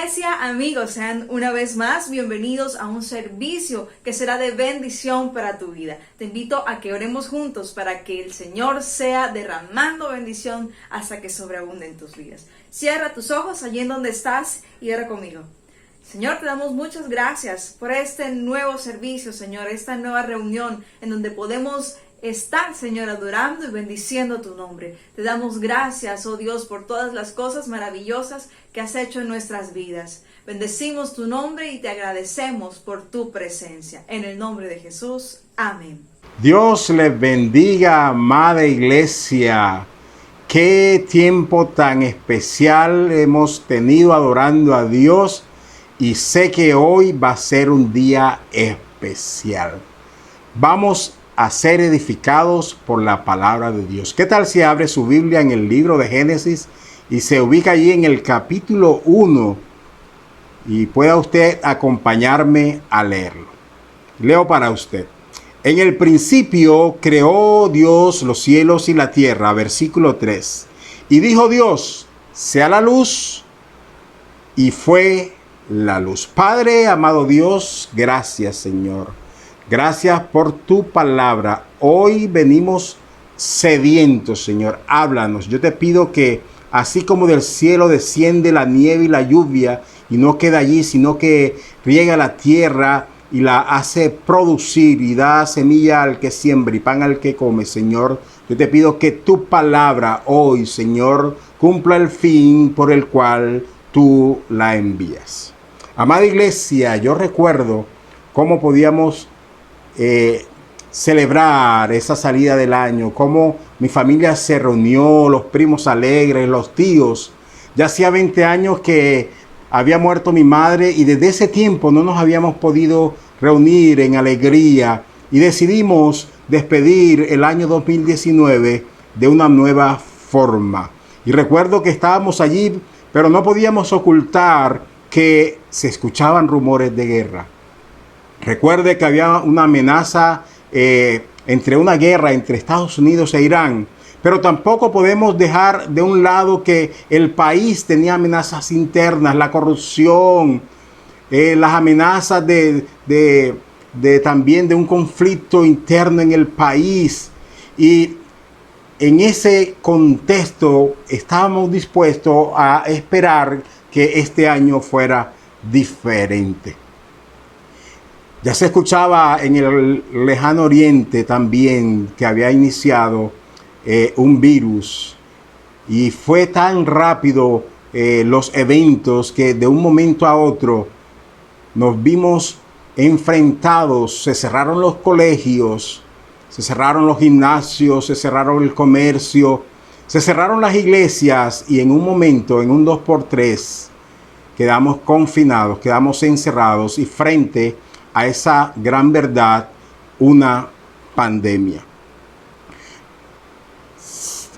Iglesia, amigos, sean una vez más bienvenidos a un servicio que será de bendición para tu vida. Te invito a que oremos juntos para que el Señor sea derramando bendición hasta que sobreabunde en tus vidas. Cierra tus ojos allí en donde estás y ora conmigo. Señor, te damos muchas gracias por este nuevo servicio, Señor, esta nueva reunión en donde podemos estar, Señor, adorando y bendiciendo tu nombre. Te damos gracias, oh Dios, por todas las cosas maravillosas que has hecho en nuestras vidas. Bendecimos tu nombre y te agradecemos por tu presencia. En el nombre de Jesús, amén. Dios les bendiga, amada iglesia. Qué tiempo tan especial hemos tenido adorando a Dios y sé que hoy va a ser un día especial. Vamos a ser edificados por la palabra de Dios. ¿Qué tal si abre su Biblia en el libro de Génesis y se ubica allí en el capítulo 1 y pueda usted acompañarme a leerlo? Leo para usted. En el principio creó Dios los cielos y la tierra, versículo 3. Y dijo Dios, sea la luz, y fue la luz. Padre, amado Dios, gracias, Señor. Gracias por tu palabra. Hoy venimos sedientos, Señor. Háblanos. Yo te pido que así como del cielo desciende la nieve y la lluvia y no queda allí, sino que riega la tierra y la hace producir y da semilla al que siembra y pan al que come, Señor. Yo te pido que tu palabra hoy, Señor, cumpla el fin por el cual tú la envías. Amada iglesia, yo recuerdo cómo podíamos celebrar esa salida del año, cómo mi familia se reunió, los primos alegres, los tíos. Ya hacía 20 años que había muerto mi madre y desde ese tiempo no nos habíamos podido reunir en alegría y decidimos despedir el año 2019 de una nueva forma. Y recuerdo que estábamos allí, pero no podíamos ocultar que se escuchaban rumores de guerra. Recuerde que había una amenaza entre una guerra entre Estados Unidos e Irán, pero tampoco podemos dejar de un lado que el país tenía amenazas internas, la corrupción, las amenazas también de un conflicto interno en el país. Y en ese contexto estábamos dispuestos a esperar que este año fuera diferente. Ya se escuchaba en el lejano oriente también que había iniciado un virus y fue tan rápido los eventos que de un momento a otro nos vimos enfrentados. Se cerraron los colegios, se cerraron los gimnasios, se cerraron el comercio, se cerraron las iglesias y en un momento, en un 2x3, quedamos confinados, quedamos encerrados y frente a esa gran verdad, una pandemia.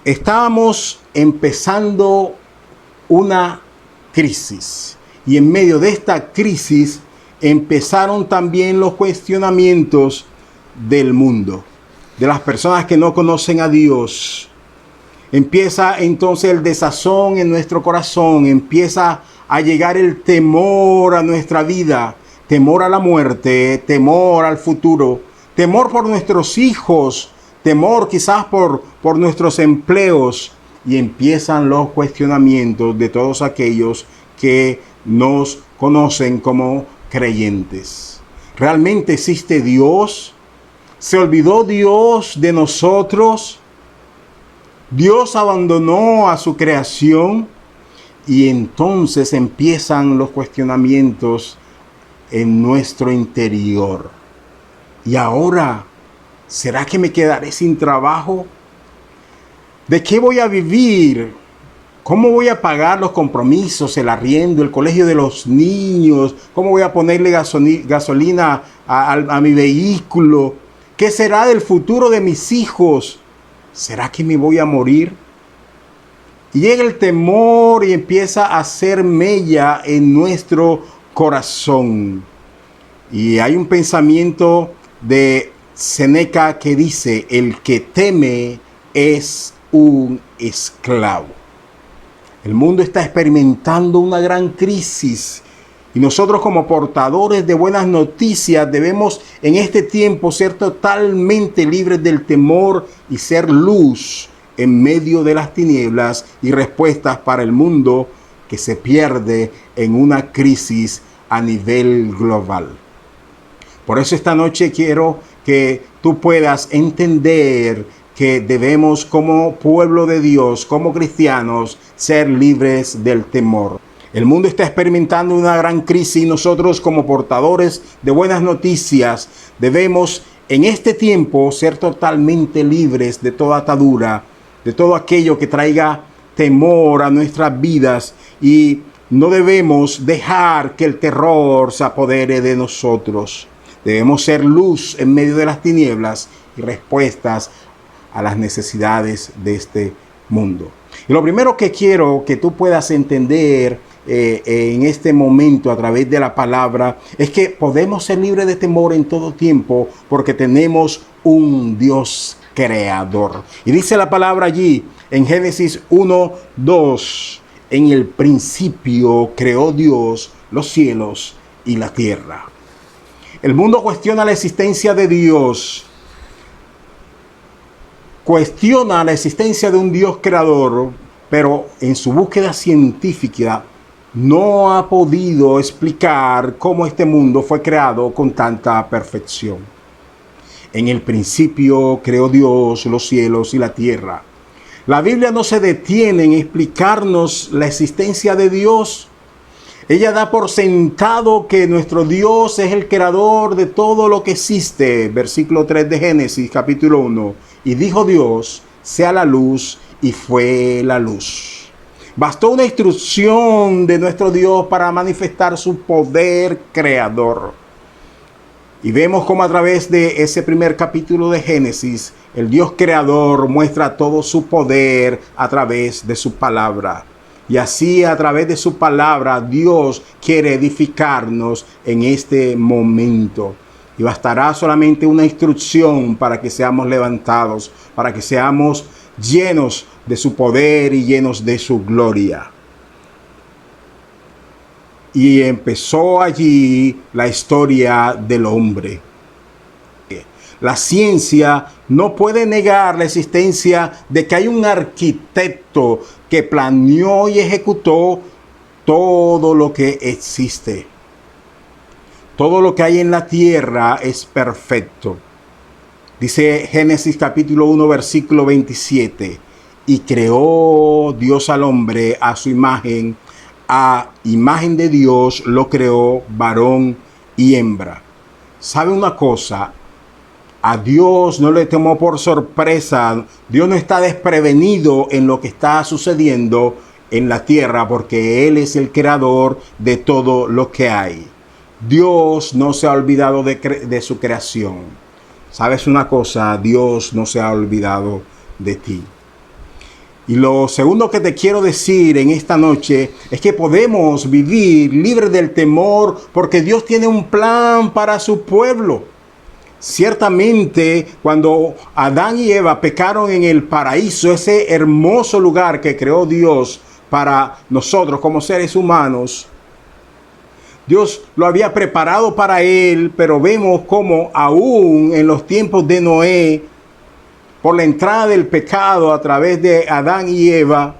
Estábamos empezando una crisis y en medio de esta crisis empezaron también los cuestionamientos del mundo, de las personas que no conocen a Dios. Empieza entonces el desazón en nuestro corazón, empieza a llegar el temor a nuestra vida, temor a la muerte, temor al futuro, temor por nuestros hijos, temor quizás por nuestros empleos, y empiezan los cuestionamientos de todos aquellos que nos conocen como creyentes. ¿Realmente existe Dios? ¿Se olvidó Dios de nosotros? ¿Dios abandonó a su creación? Y entonces empiezan los cuestionamientos en nuestro interior. Y ahora, ¿será que me quedaré sin trabajo? ¿De qué voy a vivir? ¿Cómo voy a pagar los compromisos, el arriendo, el colegio de los niños? ¿Cómo voy a ponerle gasolina a mi vehículo? ¿Qué será del futuro de mis hijos? ¿Será que me voy a morir? Y llega el temor y empieza a hacer mella en nuestro corazón. Y hay un pensamiento de Séneca que dice: el que teme es un esclavo. El mundo está experimentando una gran crisis y nosotros como portadores de buenas noticias debemos en este tiempo ser totalmente libres del temor y ser luz en medio de las tinieblas y respuestas para el mundo que se pierde en una crisis a nivel global. Por eso esta noche quiero que tú puedas entender que debemos como pueblo de Dios, como cristianos, ser libres del temor. El mundo está experimentando una gran crisis y nosotros como portadores de buenas noticias debemos en este tiempo ser totalmente libres de toda atadura, de todo aquello que traiga temor a nuestras vidas, y no debemos dejar que el terror se apodere de nosotros. Debemos ser luz en medio de las tinieblas y respuestas a las necesidades de este mundo. Y lo primero que quiero que tú puedas entender en este momento a través de la palabra es que podemos ser libres de temor en todo tiempo porque tenemos un Dios creador. Y dice la palabra allí en Génesis 1:2, en el principio creó Dios los cielos y la tierra. El mundo cuestiona la existencia de Dios, cuestiona la existencia de un Dios creador, pero en su búsqueda científica no ha podido explicar cómo este mundo fue creado con tanta perfección. En el principio creó Dios los cielos y la tierra. La Biblia no se detiene en explicarnos la existencia de Dios. Ella da por sentado que nuestro Dios es el creador de todo lo que existe. Versículo 3 de Génesis, capítulo 1. Y dijo Dios, sea la luz, y fue la luz. Bastó una instrucción de nuestro Dios para manifestar su poder creador. Y vemos cómo a través de ese primer capítulo de Génesis, el Dios creador muestra todo su poder a través de su palabra. Y así a través de su palabra Dios quiere edificarnos en este momento. Y bastará solamente una instrucción para que seamos levantados, para que seamos llenos de su poder y llenos de su gloria. Y empezó allí la historia del hombre. La ciencia no puede negar la existencia de que hay un arquitecto que planeó y ejecutó todo lo que existe. Todo lo que hay en la tierra es perfecto. Dice Génesis capítulo 1, versículo 27. Y creó Dios al hombre a su imagen. A imagen de Dios lo creó, varón y hembra. ¿Sabe una cosa? A Dios no le tomó por sorpresa. Dios no está desprevenido en lo que está sucediendo en la tierra porque Él es el creador de todo lo que hay. Dios no se ha olvidado de su creación. ¿Sabes una cosa? Dios no se ha olvidado de ti. Y lo segundo que te quiero decir en esta noche es que podemos vivir libres del temor porque Dios tiene un plan para su pueblo. Ciertamente, cuando Adán y Eva pecaron en el paraíso, ese hermoso lugar que creó Dios para nosotros como seres humanos, Dios lo había preparado para él, pero vemos como aún en los tiempos de Noé, por la entrada del pecado a través de Adán y Eva,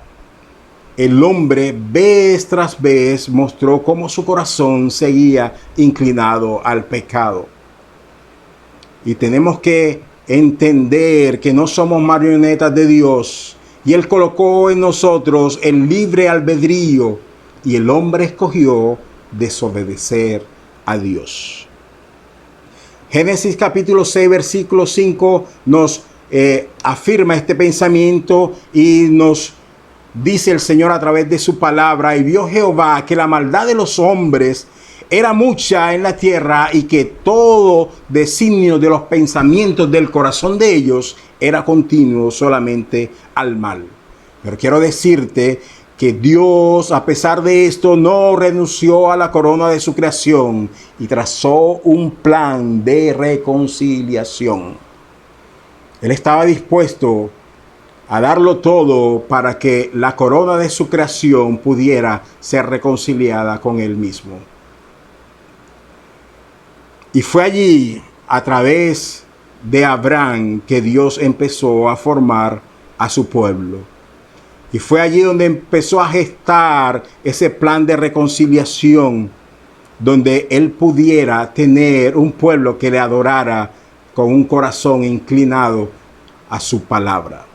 el hombre vez tras vez mostró cómo su corazón seguía inclinado al pecado. Y tenemos que entender que no somos marionetas de Dios. Y Él colocó en nosotros el libre albedrío. Y el hombre escogió desobedecer a Dios. Génesis capítulo 6, versículo 5 nos afirma este pensamiento y nos dice el Señor a través de su palabra: y vio Jehová que la maldad de los hombres era mucha en la tierra y que todo designio de los pensamientos del corazón de ellos era continuo solamente al mal. Pero quiero decirte que Dios, a pesar de esto, no renunció a la corona de su creación y trazó un plan de reconciliación. Él estaba dispuesto a darlo todo para que la corona de su creación pudiera ser reconciliada con él mismo. Y fue allí, a través de Abraham, que Dios empezó a formar a su pueblo. Y fue allí donde empezó a gestar ese plan de reconciliación, donde él pudiera tener un pueblo que le adorara con un corazón inclinado a su palabra.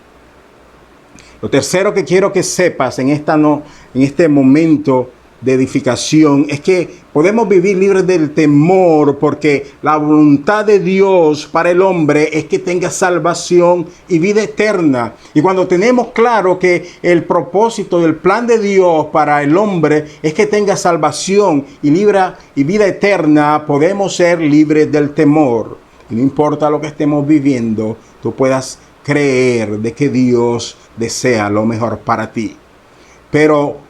Lo tercero que quiero que sepas en este momento de edificación es que podemos vivir libres del temor, porque la voluntad de Dios para el hombre es que tenga salvación y vida eterna. Y cuando tenemos claro que el propósito del plan de Dios para el hombre es que tenga salvación y vida eterna, podemos ser libres del temor. Y no importa lo que estemos viviendo, tú puedas creer de que Dios desea lo mejor para ti. Pero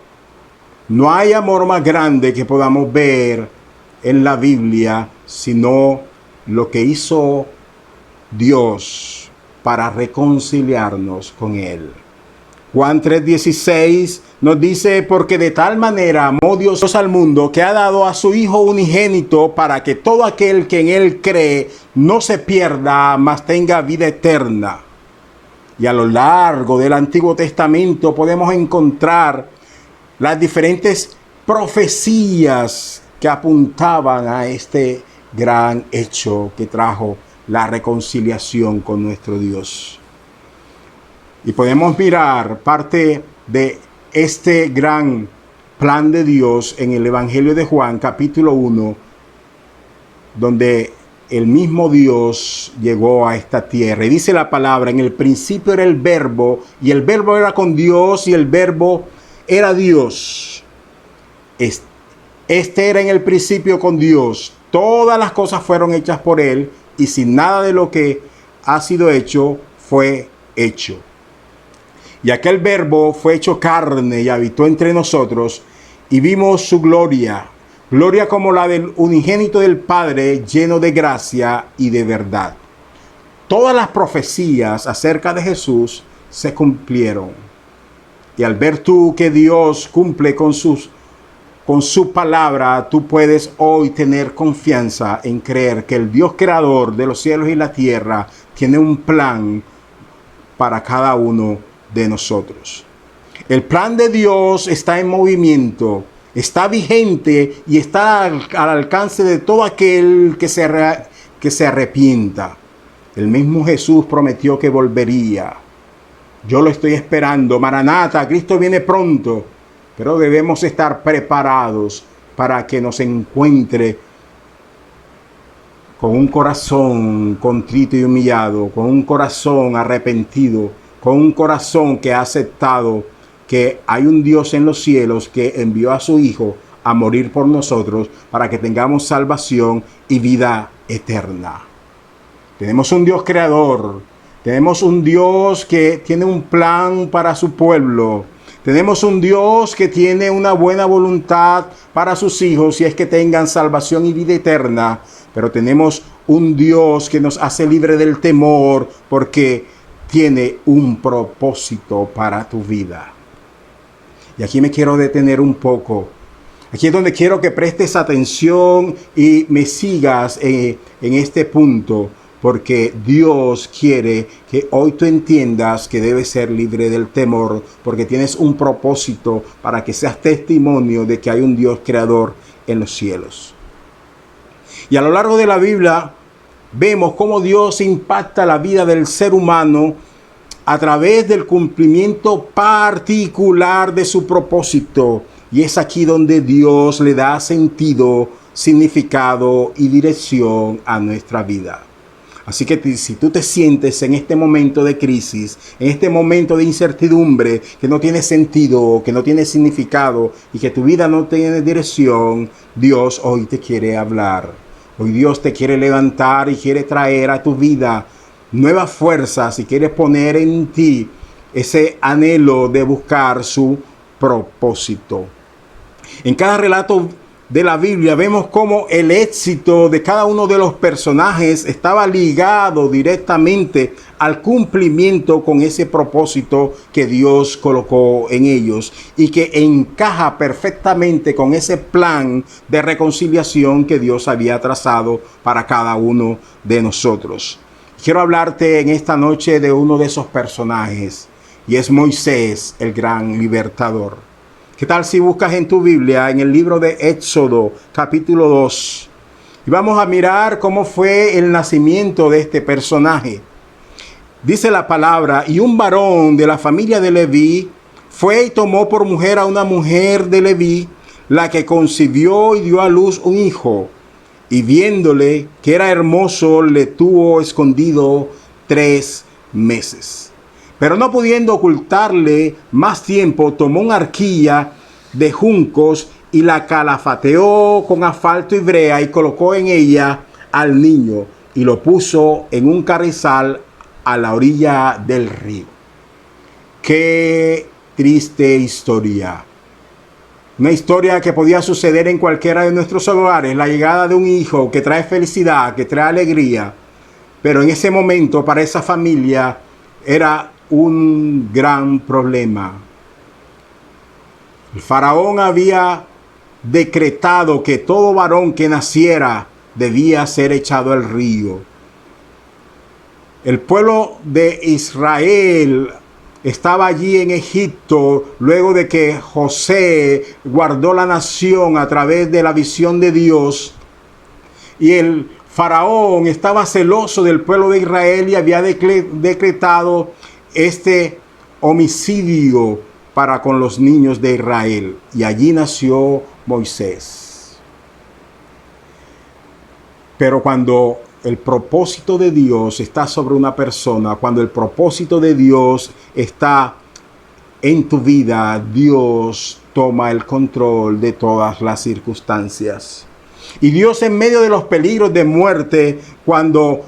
no hay amor más grande que podamos ver en la Biblia, sino lo que hizo Dios para reconciliarnos con Él. Juan 3:16 nos dice: porque de tal manera amó Dios al mundo, que ha dado a su Hijo unigénito, para que todo aquel que en Él cree no se pierda, mas tenga vida eterna. Y a lo largo del Antiguo Testamento podemos encontrar las diferentes profecías que apuntaban a este gran hecho que trajo la reconciliación con nuestro Dios. Y podemos mirar parte de este gran plan de Dios en el Evangelio de Juan, capítulo 1, donde el mismo Dios llegó a esta tierra. Y dice la palabra: en el principio era el Verbo, y el Verbo era con Dios, y el Verbo era Dios. Este era en el principio con Dios. Todas las cosas fueron hechas por Él, y sin nada de lo que ha sido hecho fue hecho. Y aquel Verbo fue hecho carne y habitó entre nosotros, y vimos su gloria, gloria como la del unigénito del Padre, lleno de gracia y de verdad. Todas las profecías acerca de Jesús se cumplieron. Y al ver tú que Dios cumple con su palabra, tú puedes hoy tener confianza en creer que el Dios creador de los cielos y la tierra tiene un plan para cada uno de nosotros. El plan de Dios está en movimiento, está vigente y está al alcance de todo aquel que se arrepienta. El mismo Jesús prometió que volvería. Yo lo estoy esperando. Maranata, Cristo viene pronto. Pero debemos estar preparados para que nos encuentre con un corazón contrito y humillado, con un corazón arrepentido, con un corazón que ha aceptado que hay un Dios en los cielos que envió a su Hijo a morir por nosotros para que tengamos salvación y vida eterna. Tenemos un Dios creador. Tenemos un Dios que tiene un plan para su pueblo. Tenemos un Dios que tiene una buena voluntad para sus hijos, y es que tengan salvación y vida eterna. Pero tenemos un Dios que nos hace libre del temor, porque tiene un propósito para tu vida. Y aquí me quiero detener un poco. Aquí es donde quiero que prestes atención y me sigas en este punto. Porque Dios quiere que hoy tú entiendas que debes ser libre del temor, porque tienes un propósito para que seas testimonio de que hay un Dios creador en los cielos. Y a lo largo de la Biblia vemos cómo Dios impacta la vida del ser humano a través del cumplimiento particular de su propósito. Y es aquí donde Dios le da sentido, significado y dirección a nuestra vida. Así que si tú te sientes en este momento de crisis, en este momento de incertidumbre, que no tiene sentido, que no tiene significado y que tu vida no tiene dirección, Dios hoy te quiere hablar. Hoy Dios te quiere levantar y quiere traer a tu vida nuevas fuerzas y quiere poner en ti ese anhelo de buscar su propósito. En cada relato de la Biblia vemos cómo el éxito de cada uno de los personajes estaba ligado directamente al cumplimiento con ese propósito que Dios colocó en ellos y que encaja perfectamente con ese plan de reconciliación que Dios había trazado para cada uno de nosotros. Quiero hablarte en esta noche de uno de esos personajes y es Moisés, el gran libertador. ¿Qué tal si buscas en tu Biblia, en el libro de Éxodo, capítulo 2? Y vamos a mirar cómo fue el nacimiento de este personaje. Dice la palabra, y un varón de la familia de Leví fue y tomó por mujer a una mujer de Leví, la que concibió y dio a luz un hijo. Y viéndole que era hermoso, le tuvo escondido 3 meses. Pero no pudiendo ocultarle más tiempo, tomó una arquilla de juncos y la calafateó con asfalto y brea y colocó en ella al niño y lo puso en un carrizal a la orilla del río. Qué triste historia. Una historia que podía suceder en cualquiera de nuestros hogares, la llegada de un hijo que trae felicidad, que trae alegría. Pero en ese momento para esa familia era un gran problema. El faraón había decretado que todo varón que naciera debía ser echado al río. El pueblo de Israel estaba allí en Egipto luego de que José guardó la nación a través de la visión de Dios. Y el faraón estaba celoso del pueblo de Israel y había decretado este homicidio para con los niños de Israel. Y allí nació Moisés. Pero cuando el propósito de Dios está sobre una persona, cuando el propósito de Dios está en tu vida, Dios toma el control de todas las circunstancias. Y Dios, en medio de los peligros de muerte, cuando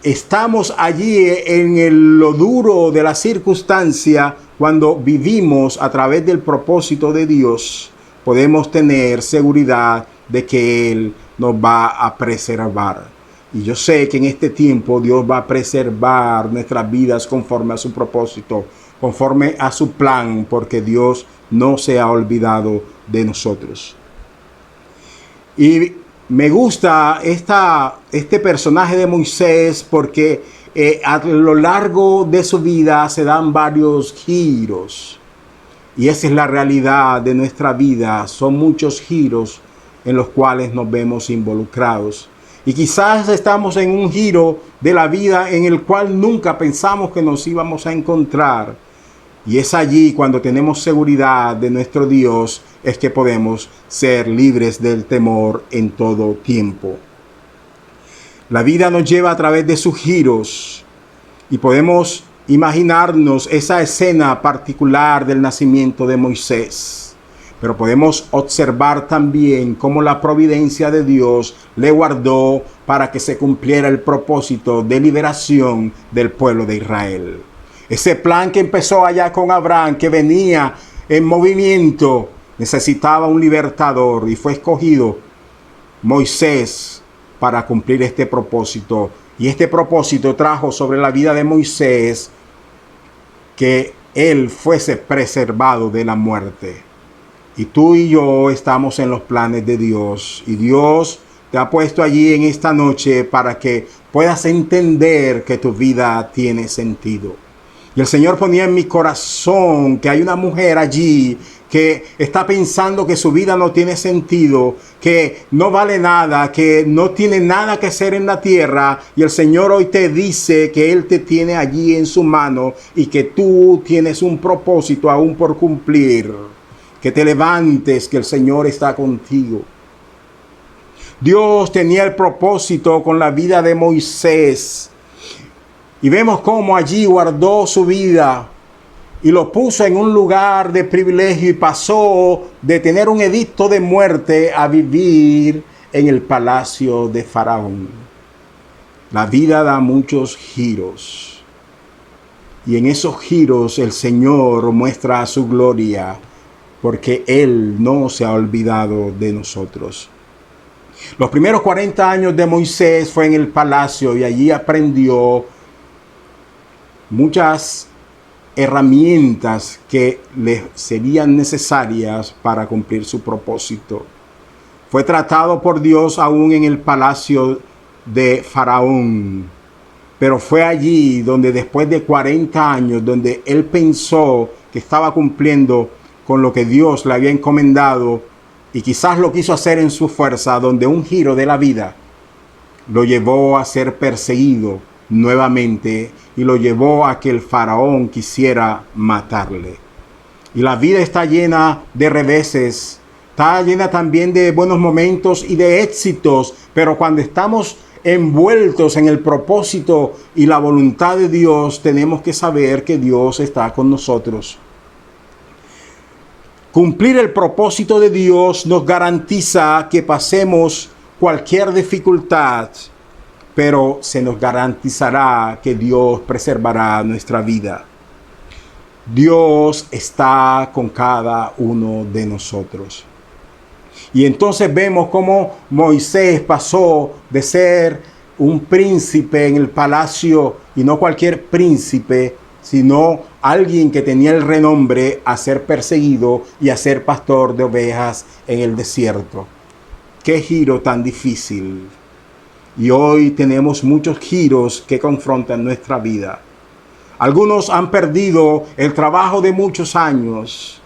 estamos allí en lo duro de la circunstancia, cuando vivimos a través del propósito de Dios, podemos tener seguridad de que Él nos va a preservar. Y yo sé que en este tiempo Dios va a preservar nuestras vidas conforme a su propósito, conforme a su plan, porque Dios no se ha olvidado de nosotros. Y me gusta este personaje de Moisés porque a lo largo de su vida se dan varios giros. Y esa es la realidad de nuestra vida. Son muchos giros en los cuales nos vemos involucrados. Y quizás estamos en un giro de la vida en el cual nunca pensamos que nos íbamos a encontrar. Y es allí cuando tenemos seguridad de nuestro Dios es que podemos ser libres del temor en todo tiempo. La vida nos lleva a través de sus giros y podemos imaginarnos esa escena particular del nacimiento de Moisés. Pero podemos observar también cómo la providencia de Dios le guardó para que se cumpliera el propósito de liberación del pueblo de Israel. Ese plan que empezó allá con Abraham, que venía en movimiento, necesitaba un libertador y fue escogido Moisés para cumplir este propósito. Y este propósito trajo sobre la vida de Moisés que él fuese preservado de la muerte. Y tú y yo estamos en los planes de Dios. Y Dios te ha puesto allí en esta noche para que puedas entender que tu vida tiene sentido. Y el Señor ponía en mi corazón que hay una mujer allí que está pensando que su vida no tiene sentido, que no vale nada, que no tiene nada que hacer en la tierra. Y el Señor hoy te dice que Él te tiene allí en su mano y que tú tienes un propósito aún por cumplir. Que te levantes, que el Señor está contigo. Dios tenía el propósito con la vida de Moisés. Y vemos cómo allí guardó su vida y lo puso en un lugar de privilegio y pasó de tener un edicto de muerte a vivir en el palacio de Faraón. La vida da muchos giros y en esos giros el Señor muestra su gloria porque Él no se ha olvidado de nosotros. Los primeros 40 años de Moisés fue en el palacio y allí aprendió muchas herramientas que le serían necesarias para cumplir su propósito. Fue tratado por Dios aún en el palacio de Faraón, pero fue allí donde después de 40 años, donde él pensó que estaba cumpliendo con lo que Dios le había encomendado y quizás lo quiso hacer en su fuerza, donde un giro de la vida lo llevó a ser perseguido nuevamente y lo llevó a que el faraón quisiera matarle. Y la vida está llena de reveses, está llena también de buenos momentos y de éxitos, pero cuando estamos envueltos en el propósito y la voluntad de Dios, tenemos que saber que Dios está con nosotros. Cumplir el propósito de Dios nos garantiza que pasemos cualquier dificultad, pero se nos garantizará que Dios preservará nuestra vida. Dios está con cada uno de nosotros. Y entonces vemos cómo Moisés pasó de ser un príncipe en el palacio, y no cualquier príncipe, sino alguien que tenía el renombre, a ser perseguido y a ser pastor de ovejas en el desierto. ¡Qué giro tan difícil! Y hoy tenemos muchos giros que confrontan nuestra vida. Algunos han perdido el trabajo de muchos años.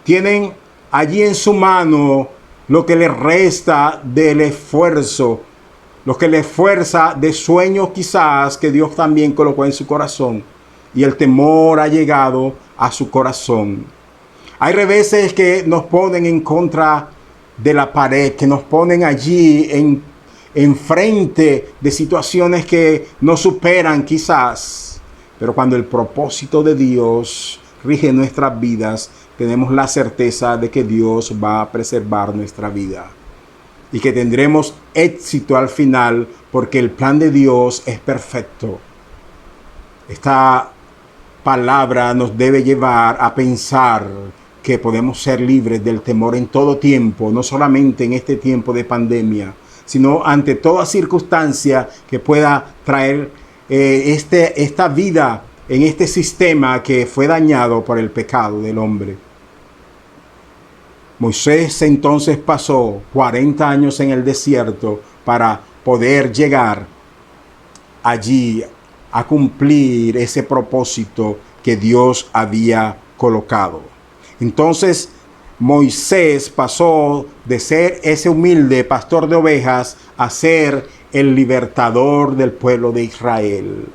Tienen allí en su mano lo que les resta del esfuerzo, lo que les fuerza de sueños quizás que Dios también colocó en su corazón. Y el temor ha llegado a su corazón. Hay reveses que nos ponen en contra de la pared, que nos ponen allí en frente de situaciones que nos superan quizás. Pero cuando el propósito de Dios rige nuestras vidas, tenemos la certeza de que Dios va a preservar nuestra vida y que tendremos éxito al final, porque el plan de Dios es perfecto. Esta palabra nos debe llevar a pensar que podemos ser libres del temor en todo tiempo, no solamente en este tiempo de pandemia, sino ante toda circunstancia que pueda traer esta vida en este sistema que fue dañado por el pecado del hombre. Moisés entonces pasó 40 años en el desierto para poder llegar allí a cumplir ese propósito que Dios había colocado. Entonces Moisés pasó de ser ese humilde pastor de ovejas a ser el libertador del pueblo de Israel.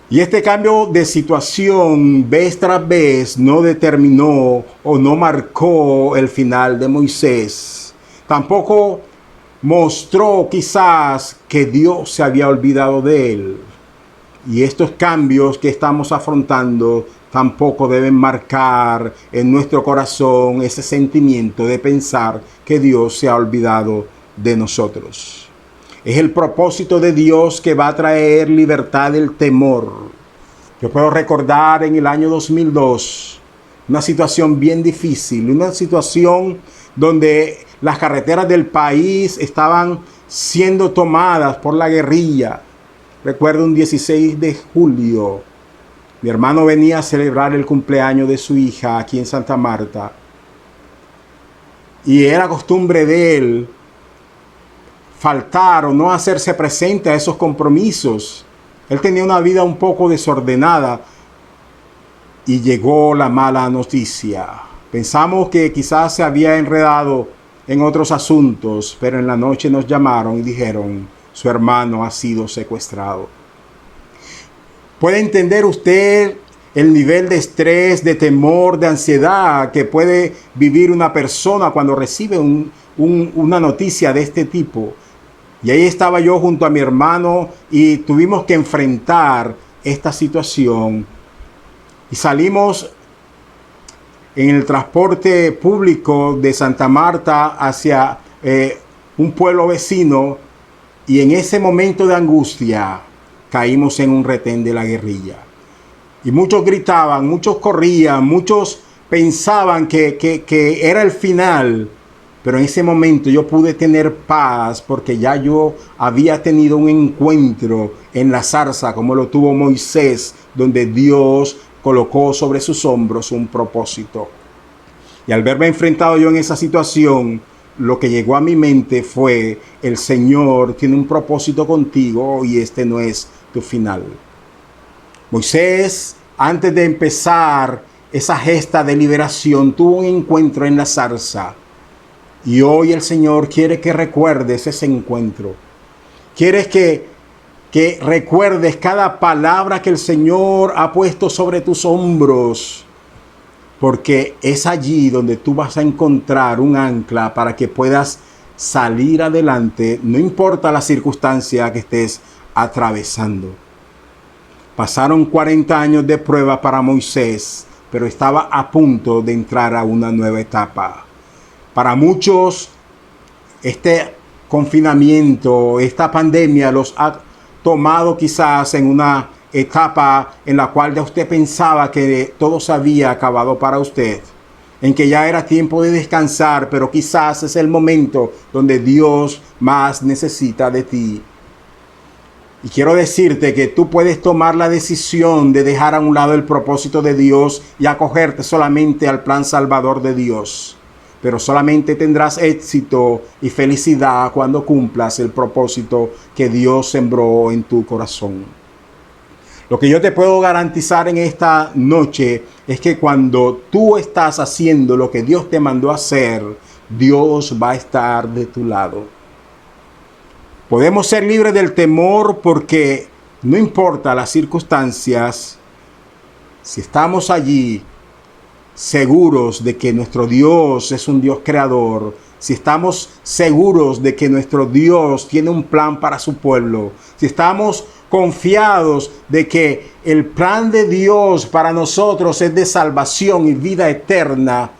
Y este cambio de situación vez tras vez no determinó o no marcó el final de Moisés. Tampoco mostró quizás que Dios se había olvidado de él. Y estos cambios que estamos afrontando tampoco deben marcar en nuestro corazón ese sentimiento de pensar que Dios se ha olvidado de nosotros. Es el propósito de Dios que va a traer libertad del temor. Yo puedo recordar en el año 2002 una situación bien difícil, una situación donde las carreteras del país estaban siendo tomadas por la guerrilla. Recuerdo un 16 de julio, mi hermano venía a celebrar el cumpleaños de su hija aquí en Santa Marta. Y era costumbre de él faltar o no hacerse presente a esos compromisos. Él tenía una vida un poco desordenada y llegó la mala noticia. Pensamos que quizás se había enredado en otros asuntos, pero en la noche nos llamaron y dijeron: su hermano ha sido secuestrado. ¿Puede entender usted el nivel de estrés, de temor, de ansiedad que puede vivir una persona cuando recibe una noticia de este tipo? Y ahí estaba yo junto a mi hermano y tuvimos que enfrentar esta situación. Y salimos en el transporte público de Santa Marta hacia un pueblo vecino, y en ese momento de angustia caímos en un retén de la guerrilla. Y muchos gritaban, muchos corrían, muchos pensaban que era el final. Pero en ese momento yo pude tener paz porque ya yo había tenido un encuentro en la zarza como lo tuvo Moisés, donde Dios colocó sobre sus hombros un propósito. Y al verme enfrentado yo en esa situación, lo que llegó a mi mente fue: el Señor tiene un propósito contigo y este no es tu final. Moisés, antes de empezar esa gesta de liberación, tuvo un encuentro en la zarza. Y hoy el Señor quiere que recuerdes ese encuentro. Quieres que recuerdes cada palabra que el Señor ha puesto sobre tus hombros. Porque es allí donde tú vas a encontrar un ancla para que puedas salir adelante, no importa la circunstancia que estés atravesando. Pasaron 40 años de prueba para Moisés, pero estaba a punto de entrar a una nueva etapa. Para muchos, este confinamiento, esta pandemia los ha tomado quizás en una etapa en la cual ya usted pensaba que todo se había acabado para usted, en que ya era tiempo de descansar, pero quizás es el momento donde Dios más necesita de ti. Y quiero decirte que tú puedes tomar la decisión de dejar a un lado el propósito de Dios y acogerte solamente al plan salvador de Dios. Pero solamente tendrás éxito y felicidad cuando cumplas el propósito que Dios sembró en tu corazón. Lo que yo te puedo garantizar en esta noche es que cuando tú estás haciendo lo que Dios te mandó a hacer, Dios va a estar de tu lado. Podemos ser libres del temor porque no importa las circunstancias, si estamos allí seguros de que nuestro Dios es un Dios creador, si estamos seguros de que nuestro Dios tiene un plan para su pueblo, si estamos confiados de que el plan de Dios para nosotros es de salvación y vida eterna,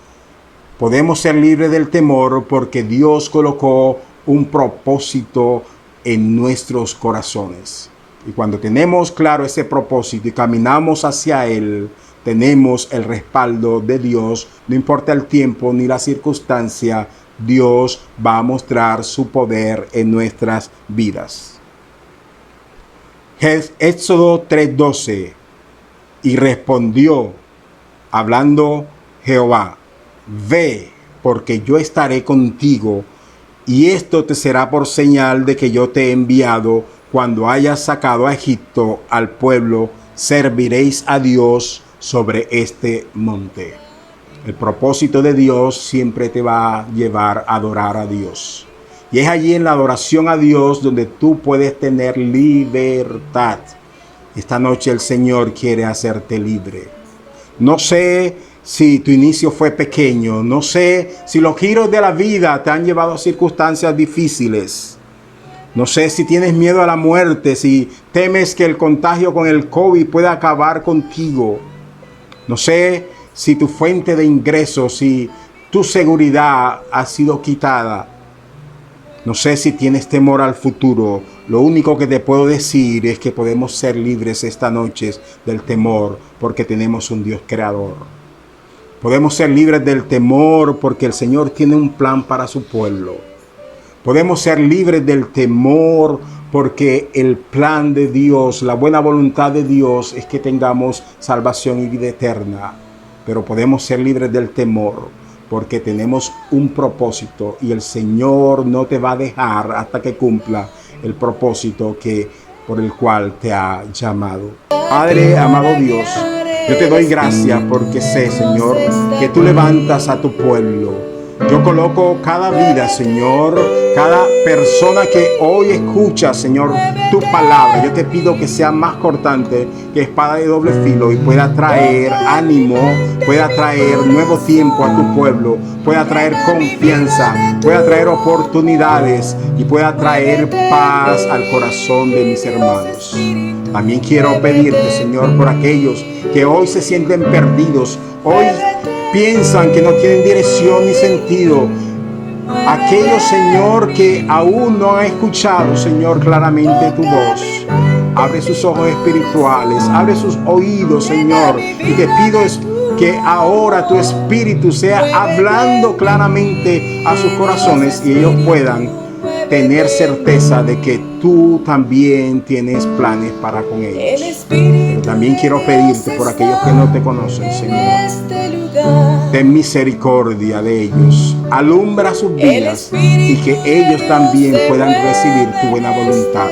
podemos ser libres del temor porque Dios colocó un propósito en nuestros corazones. Y cuando tenemos claro ese propósito y caminamos hacia Él, tenemos el respaldo de Dios. No importa el tiempo ni la circunstancia, Dios va a mostrar su poder en nuestras vidas. Éxodo 3:12. Y respondió, hablando Jehová: ve, porque yo estaré contigo, y esto te será por señal de que yo te he enviado. Cuando hayas sacado a Egipto al pueblo, serviréis a Dios sobre este monte. El propósito de Dios siempre te va a llevar a adorar a Dios. Y es allí en la adoración a Dios donde tú puedes tener libertad. Esta noche el Señor quiere hacerte libre. No sé si tu inicio fue pequeño. No sé si los giros de la vida te han llevado a circunstancias difíciles. No sé si tienes miedo a la muerte, si temes que el contagio con el COVID pueda acabar contigo. No sé si tu fuente de ingresos, si tu seguridad ha sido quitada. No sé si tienes temor al futuro. Lo único que te puedo decir es que podemos ser libres esta noche del temor porque tenemos un Dios creador. Podemos ser libres del temor porque el Señor tiene un plan para su pueblo. Podemos ser libres del temor porque el plan de Dios, la buena voluntad de Dios es que tengamos salvación y vida eterna. Pero podemos ser libres del temor porque tenemos un propósito y el Señor no te va a dejar hasta que cumpla el propósito por el cual te ha llamado. Padre, amado Dios, yo te doy gracias porque sé, Señor, que tú levantas a tu pueblo. Yo coloco cada vida, Señor, cada persona que hoy escucha, Señor, tu palabra. Yo te pido que sea más cortante que espada de doble filo y pueda traer ánimo, pueda traer nuevo tiempo a tu pueblo, pueda traer confianza, pueda traer oportunidades y pueda traer paz al corazón de mis hermanos. También quiero pedirte, Señor, por aquellos que hoy se sienten perdidos, hoy piensan que no tienen dirección ni sentido. Aquellos, Señor, que aún no han escuchado, Señor, claramente tu voz. Abre sus ojos espirituales, abre sus oídos, Señor. Y te pido que ahora tu Espíritu sea hablando claramente a sus corazones y ellos puedan tener certeza de que tú también tienes planes para con ellos. Pero también quiero pedirte por aquellos que no te conocen, Señor. Ten misericordia de ellos. Alumbra sus vidas y que ellos también puedan recibir tu buena voluntad.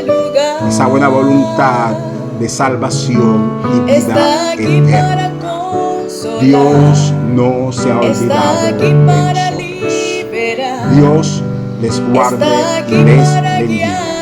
Esa buena voluntad de salvación y vida eterna. Dios no se ha olvidado de nosotros. Dios les guarde y les bendiga.